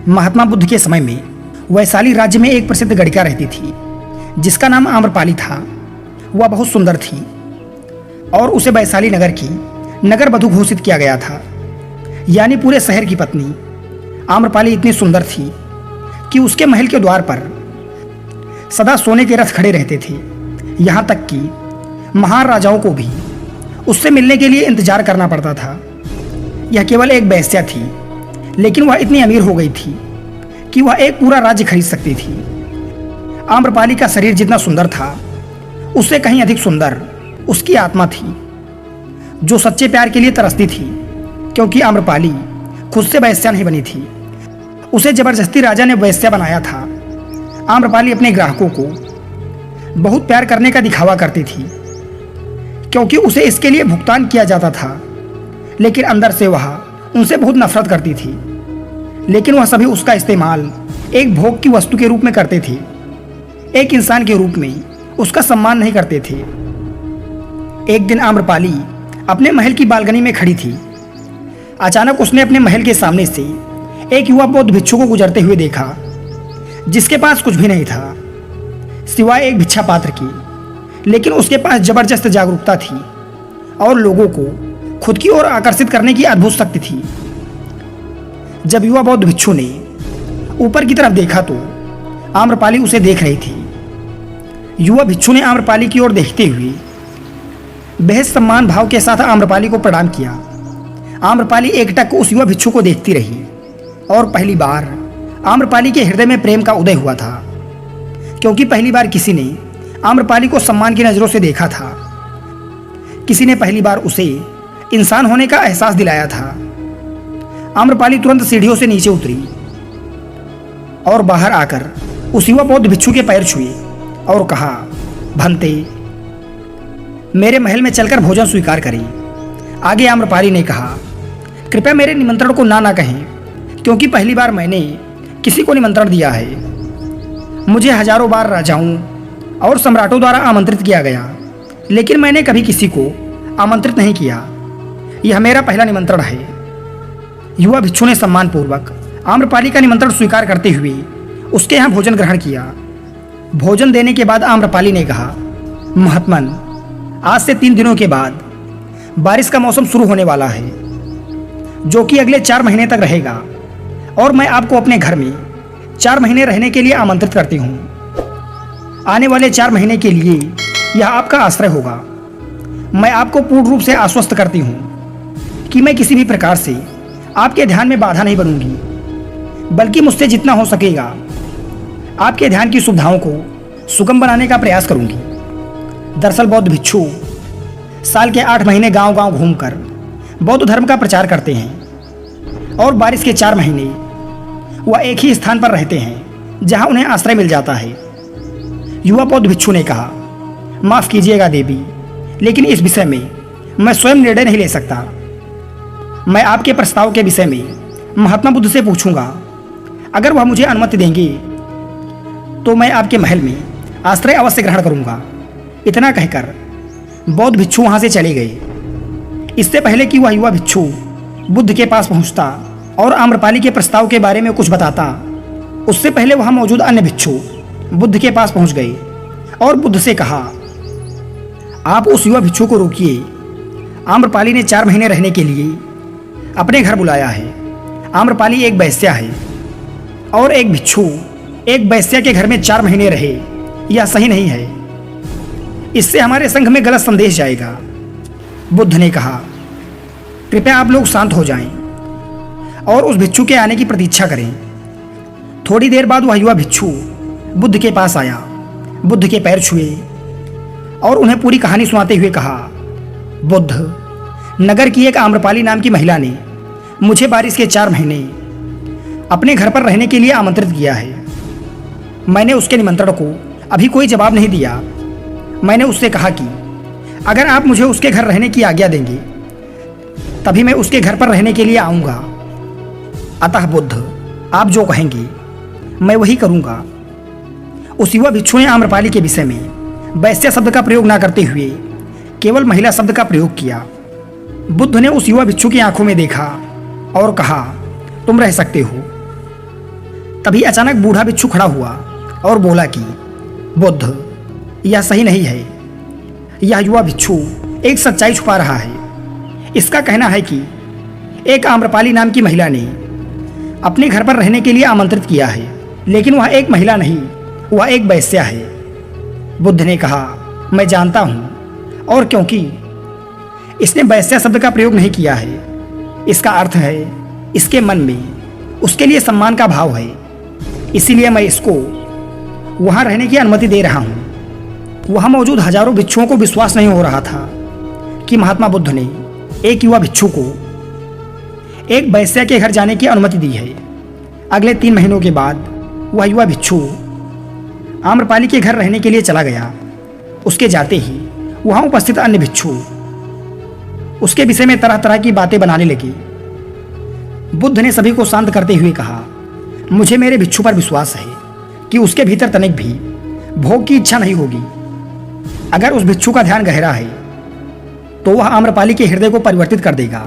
महात्मा बुद्ध के समय में वैशाली राज्य में एक प्रसिद्ध गणिका रहती थी जिसका नाम आम्रपाली था। वह बहुत सुंदर थी और उसे वैशाली नगर की नगर वधू घोषित किया गया था, यानी पूरे शहर की पत्नी। आम्रपाली इतनी सुंदर थी कि उसके महल के द्वार पर सदा सोने के रथ खड़े रहते थे। यहाँ तक कि महान राजाओं को भी उससे मिलने के लिए इंतजार करना पड़ता था। यह केवल एक वेश्या थी, लेकिन वह इतनी अमीर हो गई थी कि वह एक पूरा राज्य खरीद सकती थी। आम्रपाली का शरीर जितना सुंदर था, उससे कहीं अधिक सुंदर उसकी आत्मा थी, जो सच्चे प्यार के लिए तरसती थी। क्योंकि आम्रपाली खुद से वेश्या नहीं बनी थी, उसे जबरदस्ती राजा ने वेश्या बनाया था। आम्रपाली अपने ग्राहकों को बहुत प्यार करने का दिखावा करती थी, क्योंकि उसे इसके लिए भुगतान किया जाता था, लेकिन अंदर से वह उनसे बहुत नफरत करती थी। लेकिन वह सभी उसका इस्तेमाल एक भोग की वस्तु के रूप में करते थे, एक इंसान के रूप में उसका सम्मान नहीं करते थे। एक दिन आम्रपाली अपने महल की बालकनी में खड़ी थी। अचानक उसने अपने महल के सामने से एक युवा बौद्ध भिक्षु को गुजरते हुए देखा, जिसके पास कुछ भी नहीं था सिवाय एक भिक्षा पात्र की। लेकिन उसके पास जबरदस्त जागरूकता थी और लोगों को खुद की ओर आकर्षित करने की अद्भुत शक्ति थी। जब युवा बौद्ध भिक्षु ने ऊपर की तरफ देखा तो आम्रपाली उसे देख रही थी। युवा भिक्षु ने आम्रपाली की ओर देखते हुए बेहद सम्मान भाव के साथ आम्रपाली को प्रणाम किया। आम्रपाली एकटक उस युवा भिक्षु को देखती रही और पहली बार आम्रपाली के हृदय में प्रेम का उदय हुआ था, क्योंकि पहली बार किसी ने आम्रपाली को सम्मान की नज़रों से देखा था। किसी ने पहली बार उसे इंसान होने का एहसास दिलाया था। आम्रपाली तुरंत सीढ़ियों से नीचे उतरी और बाहर आकर उस युवा बौद्ध भिक्षु के पैर छुए और कहा, भंते, मेरे महल में चलकर भोजन स्वीकार करें। आगे आम्रपाली ने कहा, कृपया मेरे निमंत्रण को ना कहें, क्योंकि पहली बार मैंने किसी को निमंत्रण दिया है। मुझे हजारों बार राजाओं और सम्राटों द्वारा आमंत्रित किया गया, लेकिन मैंने कभी किसी को आमंत्रित नहीं किया। यह मेरा पहला निमंत्रण है। युवा भिक्षु ने सम्मानपूर्वक आम्रपाली का निमंत्रण स्वीकार करते हुए उसके यहाँ भोजन ग्रहण किया। भोजन देने के बाद आम्रपाली ने कहा, महात्मन, आज से 3 दिनों के बाद बारिश का मौसम शुरू होने वाला है, जो कि अगले 4 महीने तक रहेगा, और मैं आपको अपने घर में 4 महीने रहने के लिए आमंत्रित करती हूँ। आने वाले 4 महीने के लिए यह आपका आश्रय होगा। मैं आपको पूर्ण रूप से आश्वस्त करती हूँ कि मैं किसी भी प्रकार से आपके ध्यान में बाधा नहीं बनूंगी, बल्कि मुझसे जितना हो सकेगा आपके ध्यान की सुविधाओं को सुगम बनाने का प्रयास करूंगी। दरअसल बौद्ध भिक्षु साल के 8 महीने गांव-गांव घूमकर बौद्ध धर्म का प्रचार करते हैं, और बारिश के 4 महीने वह एक ही स्थान पर रहते हैं जहां उन्हें आश्रय मिल जाता है। युवा बौद्ध भिक्षु ने कहा, माफ़ कीजिएगा देवी, लेकिन इस विषय में मैं स्वयं निर्णय नहीं ले सकता। मैं आपके प्रस्ताव के विषय में महात्मा बुद्ध से पूछूंगा। अगर वह मुझे अनुमति देंगे तो मैं आपके महल में आश्रय अवश्य ग्रहण करूंगा। इतना कहकर बौद्ध भिक्षु वहां से चले गए। इससे पहले कि वह युवा भिक्षु बुद्ध के पास पहुंचता और आम्रपाली के प्रस्ताव के बारे में कुछ बताता, उससे पहले वहां मौजूद अन्य भिक्षु बुद्ध के पास पहुंच गए और बुद्ध से कहा, आप उस युवा भिक्षु को रोकिए। आम्रपाली ने 4 महीने रहने के लिए अपने घर बुलाया है। आम्रपाली एक वेश्या है और एक भिक्षु एक वेश्या के घर में 4 महीने रहे, यह सही नहीं है। इससे हमारे संघ में गलत संदेश जाएगा। बुद्ध ने कहा, कृपया आप लोग शांत हो जाएं और उस भिक्षु के आने की प्रतीक्षा करें। थोड़ी देर बाद वह युवा भिक्षु बुद्ध के पास आया, बुद्ध के पैर छुए और उन्हें पूरी कहानी सुनाते हुए कहा, बुद्ध, नगर की एक आम्रपाली नाम की महिला ने मुझे बारिश के 4 महीने अपने घर पर रहने के लिए आमंत्रित किया है। मैंने उसके निमंत्रण को अभी कोई जवाब नहीं दिया। मैंने उससे कहा कि अगर आप मुझे उसके घर रहने की आज्ञा देंगे तभी मैं उसके घर पर रहने के लिए आऊँगा। अतः बुद्ध, आप जो कहेंगे मैं वही करूँगा। उस युवा भिक्षु ने आम्रपाली के विषय में वैश्या शब्द का प्रयोग न करते हुए केवल महिला शब्द का प्रयोग किया। बुद्ध ने उस युवा भिक्षु की आंखों में देखा और कहा, तुम रह सकते हो। तभी अचानक बूढ़ा बिच्छू खड़ा हुआ और बोला कि बुद्ध, यह सही नहीं है। यह युवा बिच्छू एक सच्चाई छुपा रहा है। इसका कहना है कि एक आम्रपाली नाम की महिला ने अपने घर पर रहने के लिए आमंत्रित किया है, लेकिन वह एक महिला नहीं, वह एक वेश्या है। बुद्ध ने कहा, मैं जानता हूँ, और क्योंकि इसने वेश्या शब्द का प्रयोग नहीं किया है, इसका अर्थ है इसके मन में उसके लिए सम्मान का भाव है, इसीलिए मैं इसको वहाँ रहने की अनुमति दे रहा हूँ। वहाँ मौजूद हजारों बिच्छुओं को विश्वास नहीं हो रहा था कि महात्मा बुद्ध ने एक युवा बिच्छू को एक वेश्या के घर जाने की अनुमति दी है। अगले 3 महीनों के बाद वह युवा बिच्छू आम्रपाली के घर रहने के लिए चला गया। उसके जाते ही वहाँ उपस्थित अन्य बिच्छू उसके विषय में तरह तरह की बातें बनाने लगी। बुद्ध ने सभी को शांत करते हुए कहा, मुझे मेरे बिच्छू पर विश्वास है कि उसके भीतर तनिक भी भोग की इच्छा नहीं होगी। अगर उस बिच्छू का ध्यान गहरा है तो वह आम्रपाली के हृदय को परिवर्तित कर देगा,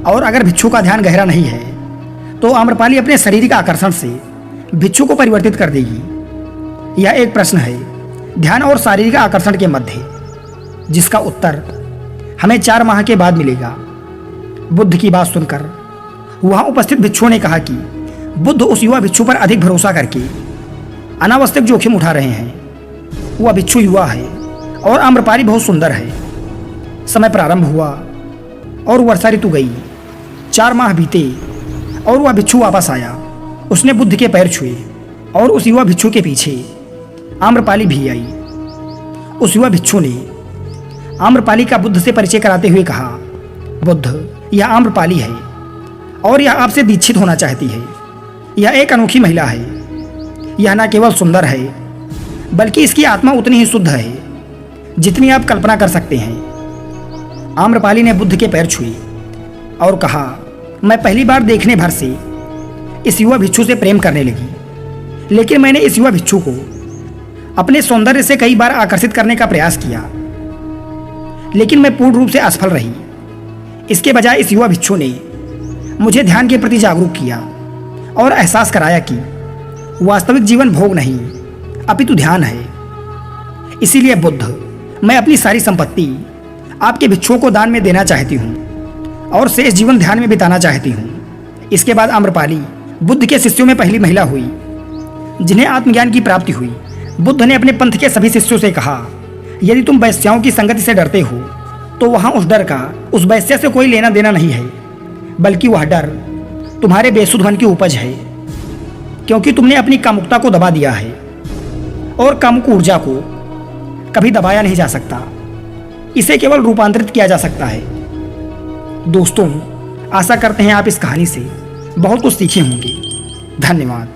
और अगर बिच्छू का ध्यान गहरा नहीं है तो आम्रपाली अपने शारीरिक आकर्षण से बिच्छू को परिवर्तित कर देगी। यह एक प्रश्न है ध्यान और शारीरिक आकर्षण के मध्य, जिसका उत्तर हमें 4 माह के बाद मिलेगा। बुद्ध की बात सुनकर वहां उपस्थित भिक्षुओं ने कहा कि बुद्ध उस युवा भिक्षु पर अधिक भरोसा करके अनावश्यक जोखिम उठा रहे हैं। वह भिक्षु युवा है और आम्रपाली बहुत सुंदर है। समय प्रारंभ हुआ और वर्षा ऋतु गई। 4 माह बीते और वह भिक्षु वापस आया। उसने बुद्ध के पैर छुए और उस युवा भिक्षु के पीछे आम्रपाली भी आई। उस युवा भिक्षु ने आम्रपाली का बुद्ध से परिचय कराते हुए कहा, बुद्ध, यह आम्रपाली है और यह आपसे दीक्षित होना चाहती है। यह एक अनोखी महिला है। यह न केवल सुंदर है बल्कि इसकी आत्मा उतनी ही शुद्ध है जितनी आप कल्पना कर सकते हैं। आम्रपाली ने बुद्ध के पैर छुए और कहा, मैं पहली बार देखने भर से इस युवा भिक्षु से प्रेम करने लगी, लेकिन मैंने इस युवा भिक्षु को अपने सौंदर्य से कई बार आकर्षित करने का प्रयास किया, लेकिन मैं पूर्ण रूप से असफल रही। इसके बजाय इस युवा भिक्षु ने मुझे ध्यान के प्रति जागरूक किया और एहसास कराया कि वास्तविक जीवन भोग नहीं अपितु ध्यान है। इसीलिए बुद्ध, मैं अपनी सारी संपत्ति आपके भिक्षुओं को दान में देना चाहती हूँ और शेष जीवन ध्यान में बिताना चाहती हूँ। इसके बाद आम्रपाली बुद्ध के शिष्यों में पहली महिला हुई जिन्हें आत्मज्ञान की प्राप्ति हुई। बुद्ध ने अपने पंथ के सभी शिष्यों से कहा, यदि तुम वैश्याओं की संगति से डरते हो तो वहाँ उस डर का उस वैश्या से कोई लेना देना नहीं है, बल्कि वह डर तुम्हारे बेसुध मन की उपज है, क्योंकि तुमने अपनी कामुकता को दबा दिया है और कामुक ऊर्जा को कभी दबाया नहीं जा सकता। इसे केवल रूपांतरित किया जा सकता है। दोस्तों, आशा करते हैं आप इस कहानी से बहुत कुछ सीखे होंगे। धन्यवाद।